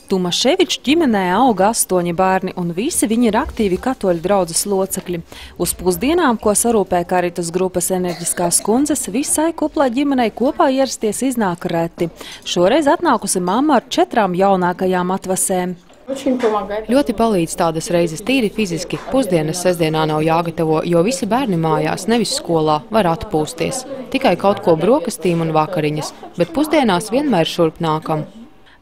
Tumaševiču ģimenē auga 8 bērni, un visi viņi ir aktīvi katoļu draudzes locekļi. Uz pusdienām, ko sarūpē Karitas grupas enerģiskās kundzes, visai kuplai ģimenei kopā ierasties iznāk reti. Šoreiz atnākusi mamma ar 4 jaunākajām atvasēm. Ļoti palīdz tādas reizes tīri fiziski. Pusdienas sestdienā nav jāgatavo, jo visi bērni mājās, nevis skolā, var atpūsties. Tikai kaut ko brokastīm un vakariņas, bet pusdienās vienmēr šurp nākam.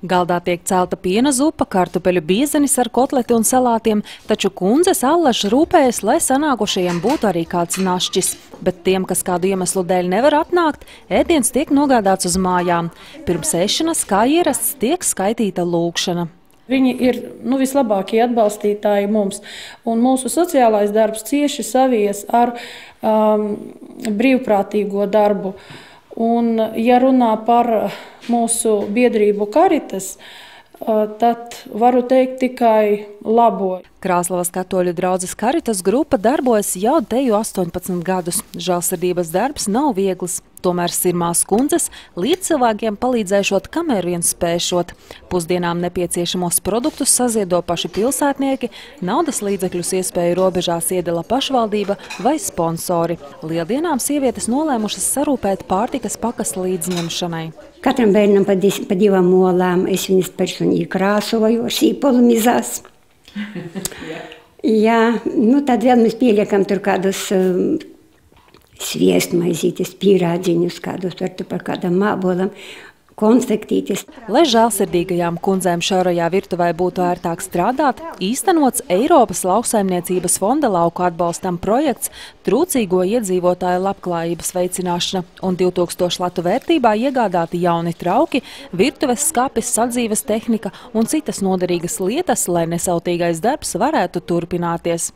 Galdā tiek celta piena zupa, kartupeļu biezenis ar kotleti un salātiem, taču kundzes allaž rūpējas, lai sanākušajiem būtu arī kāds našķis. Bet tiem, kas kādu iemeslu dēļ nevar atnākt, ēdiens tiek nogādāts uz mājām. Pirms ēšanas, kā ierasts, tiek skaitīta lūgšana. Viņi ir vislabākie atbalstītāji mums, un mūsu sociālais darbs cieši savies ar brīvprātīgo darbu. Un, ja runā par mūsu biedrību Karitas, tad varu teikt tikai labo. Krāslavas katoļu draudzes Karitas grupa darbojas jau teju 18 gadus. Žēlsirdības darbs nav viegls. Tomēr sirmās kundzes līdz cilvēkiem palīdzēšot, kamēr vien spēšot. Pusdienām nepieciešamos produktus saziedo paši pilsētnieki, naudas līdzekļus iespēju robežās iedala pašvaldība vai sponsori. Lieldienām sievietes nolēmušas sarūpēt pārtikas pakas līdzņemšanai. Katram bērnam pa 2 olām, es viņas personīgi krāsoju, sīpolu mizās. Jā, tad vēl mēs pieliekam tur kādus sviestmaizītes, pīrādziņus, kādus par kādam mābolam, konfektītes. Lai žēlsirdīgajām kundzēm šaurajā virtuvē būtu ērtāk strādāt, īstenots Eiropas lauksaimniecības fonda lauku atbalstam projekts trūcīgo iedzīvotāju labklājības veicināšana un 2000 latu vērtībā iegādāti jauni trauki, virtuves skapis, sadzīves tehnika un citas noderīgas lietas, lai nesautīgais darbs varētu turpināties.